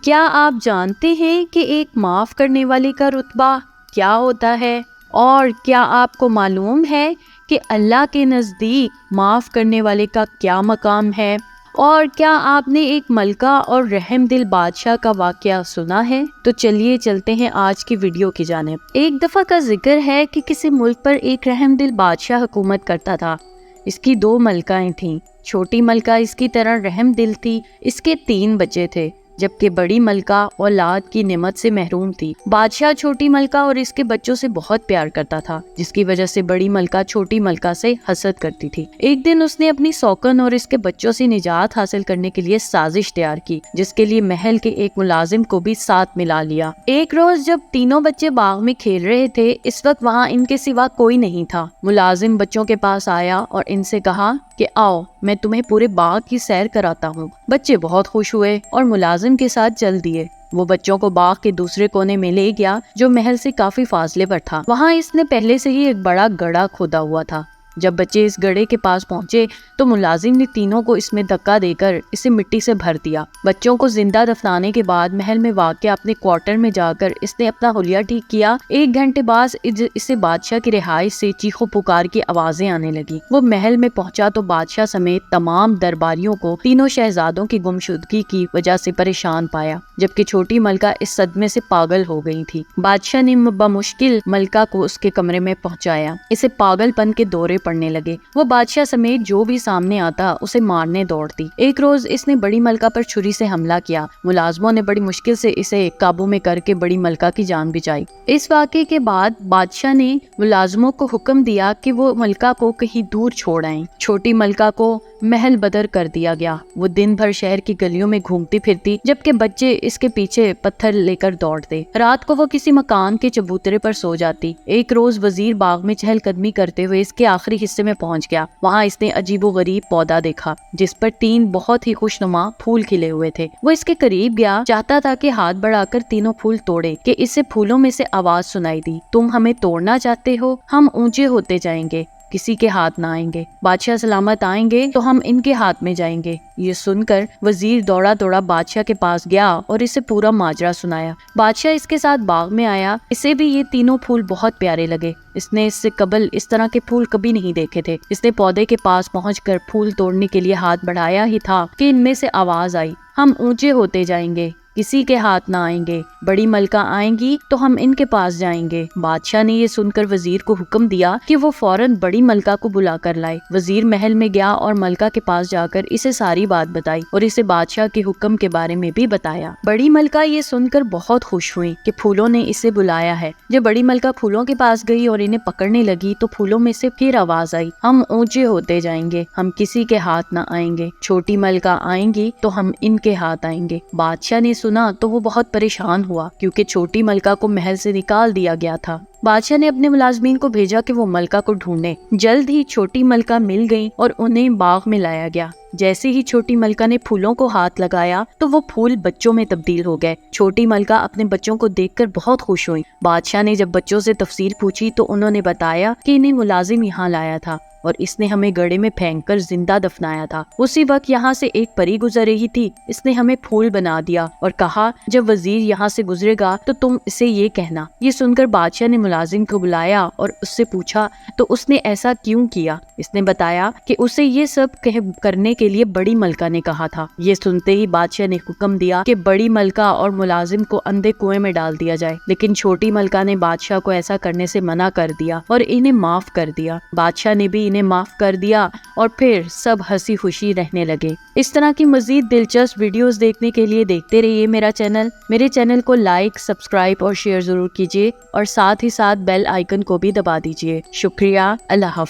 کیا آپ جانتے ہیں کہ ایک معاف کرنے والے کا رتبہ کیا ہوتا ہے؟ اور کیا آپ کو معلوم ہے کہ اللہ کے نزدیک معاف کرنے والے کا کیا مقام ہے؟ اور کیا آپ نے ایک ملکہ اور رحم دل بادشاہ کا واقعہ سنا ہے؟ تو چلیے چلتے ہیں آج کی ویڈیو کی جانب۔ ایک دفعہ کا ذکر ہے کہ کسی ملک پر ایک رحم دل بادشاہ حکومت کرتا تھا۔ اس کی 2 ملکائیں تھیں۔ چھوٹی ملکہ اس کی طرح رحم دل تھی۔ اس کے 3 بچے تھے، جبکہ بڑی ملکہ اولاد کی نعمت سے محروم تھی۔ بادشاہ چھوٹی ملکہ اور اس کے بچوں سے بہت پیار کرتا تھا، جس کی وجہ سے بڑی ملکہ چھوٹی ملکہ سے حسد کرتی تھی۔ ایک دن اس نے اپنی سوکن اور اس کے بچوں سے نجات حاصل کرنے کے لیے سازش تیار کی، جس کے لیے محل کے ایک ملازم کو بھی ساتھ ملا لیا۔ ایک روز جب تینوں بچے باغ میں کھیل رہے تھے، اس وقت وہاں ان کے سوا کوئی نہیں تھا۔ ملازم بچوں کے پاس آیا اور ان سے کہا کہ آؤ میں تمہیں پورے باغ کی سیر کراتا ہوں۔ بچے بہت خوش ہوئے اور ملازم کے ساتھ چل دیے۔ وہ بچوں کو باغ کے دوسرے کونے میں لے گیا، جو محل سے کافی فاصلے پر تھا۔ وہاں اس نے پہلے سے ہی ایک بڑا گڑھا کھودا ہوا تھا۔ جب بچے اس گڑھے کے پاس پہنچے تو ملازم نے تینوں کو اس میں دھکا دے کر اسے مٹی سے بھر دیا۔ بچوں کو زندہ دفنانے کے بعد محل میں واقع اپنے کوارٹر میں جا کر اس نے اپنا حلیہ ٹھیک کیا۔ 1 گھنٹے بعد اسے بادشاہ کی رہائش سے چیخو پکار کی آوازیں آنے لگی۔ وہ محل میں پہنچا تو بادشاہ سمیت تمام درباریوں کو تینوں شہزادوں کی گمشدگی کی وجہ سے پریشان پایا، جبکہ چھوٹی ملکہ اس صدمے سے پاگل ہو گئی تھی۔ بادشاہ نے بمشکل ملکہ کو اس کے کمرے میں پہنچایا۔ اسے پاگل پن کے دورے پڑنے لگے۔ وہ بادشاہ سمیت جو بھی سامنے آتا اسے مارنے دوڑتی۔ ایک روز اس نے بڑی ملکہ پر چھری سے حملہ کیا۔ ملازموں نے بڑی مشکل سے اسے قابو میں کر کے بڑی ملکہ کی جان بچائی۔ اس واقعے کے بعد بادشاہ نے ملازموں کو حکم دیا کہ وہ ملکہ کو کہیں دور چھوڑ آئیں۔ چھوٹی ملکہ کو محل بدر کر دیا گیا۔ وہ دن بھر شہر کی گلیوں میں گھومتی پھرتی، جبکہ بچے اس کے پیچھے پتھر لے کر دوڑتے۔ رات کو وہ کسی مکان کے چبوترے پر سو جاتی۔ ایک روز وزیر باغ میں چہل قدمی کرتے ہوئے اس کے آخری حصے میں پہنچ گیا۔ وہاں اس نے عجیب و غریب پودا دیکھا، جس پر 3 بہت ہی خوشنما پھول کھلے ہوئے تھے۔ وہ اس کے قریب گیا، چاہتا تھا کہ ہاتھ بڑھا کر تینوں پھول توڑے کہ اسے پھولوں میں سے آواز سنائی دی، تم ہمیں توڑنا چاہتے ہو؟ ہم اونچے ہوتے جائیں گے، کسی کے ہاتھ نہ آئیں گے۔ بادشاہ سلامت آئیں گے تو ہم ان کے ہاتھ میں جائیں گے۔ یہ سن کر وزیر دوڑا دوڑا بادشاہ کے پاس گیا اور اسے پورا ماجرا سنایا۔ بادشاہ اس کے ساتھ باغ میں آیا۔ اسے بھی یہ تینوں پھول بہت پیارے لگے۔ اس نے اس سے قبل اس طرح کے پھول کبھی نہیں دیکھے تھے۔ اس نے پودے کے پاس پہنچ کر پھول توڑنے کے لیے ہاتھ بڑھایا ہی تھا کہ ان میں سے آواز آئی، ہم اونچے ہوتے جائیں گے، کسی کے ہاتھ نہ آئیں گے، بڑی ملکہ آئیں گی تو ہم ان کے پاس جائیں گے۔ بادشاہ نے یہ سن کر وزیر کو حکم دیا کہ وہ فوراً بڑی ملکہ کو بلا کر لائے۔ وزیر محل میں گیا اور ملکہ کے پاس جا کر اسے ساری بات بتائی اور اسے بادشاہ کے حکم کے بارے میں بھی بتایا۔ بڑی ملکہ یہ سن کر بہت خوش ہوئی کہ پھولوں نے اسے بلایا ہے۔ جب بڑی ملکہ پھولوں کے پاس گئی اور انہیں پکڑنے لگی تو پھولوں میں سے پھر آواز آئی، ہم اونچے ہوتے جائیں گے، ہم کسی کے ہاتھ نہ آئیں گے، چھوٹی ملکہ آئیں گی تو ہم ان کے ہاتھ آئیں گے۔ بادشاہ نے سنا تو وہ بہت پریشان ہوا، کیونکہ چھوٹی ملکہ کو محل سے نکال دیا گیا تھا۔ بادشاہ نے اپنے ملازمین کو بھیجا کہ وہ ملکہ کو ڈھونڈیں۔ جلد ہی چھوٹی ملکہ مل گئی اور انہیں باغ میں لایا گیا۔ جیسے ہی چھوٹی ملکہ نے پھولوں کو ہاتھ لگایا تو وہ پھول بچوں میں تبدیل ہو گئے۔ چھوٹی ملکہ اپنے بچوں کو دیکھ کر بہت خوش ہوئی۔ بادشاہ نے جب بچوں سے تفصیل پوچھی تو انہوں نے بتایا کہ انہیں ملازم یہاں لایا تھا اور اس نے ہمیں گڑھے میں پھینک کر زندہ دفنایا تھا۔ اسی وقت یہاں سے ایک پری گزر رہی تھی، اس نے ہمیں پھول بنا دیا اور کہا جب وزیر یہاں سے گزرے گا تو تم اسے یہ کہنا۔ یہ سن کر بادشاہ نے ملازم کو بلایا اور اس سے پوچھا تو اس نے ایسا کیوں کیا؟ اس نے بتایا کہ اسے یہ سب کرنے کے لیے بڑی ملکہ نے کہا تھا۔ یہ سنتے ہی بادشاہ نے حکم دیا کہ بڑی ملکہ اور ملازم کو اندھے کنویں میں ڈال دیا جائے، لیکن چھوٹی ملکہ نے بادشاہ کو ایسا کرنے سے منع کر دیا اور انہیں معاف کر دیا۔ بادشاہ نے بھی انہیں معاف کر دیا اور پھر سب ہنسی خوشی رہنے لگے۔ اس طرح کی مزید دلچسپ ویڈیوز دیکھنے کے لیے دیکھتے رہیے میرے چینل کو لائک، سبسکرائب اور شیئر ضرور کیجیے اور ساتھ ہی ساتھ بیل آئیکن کو بھی دبا دیجیے۔ شکریہ، اللہ حافظ۔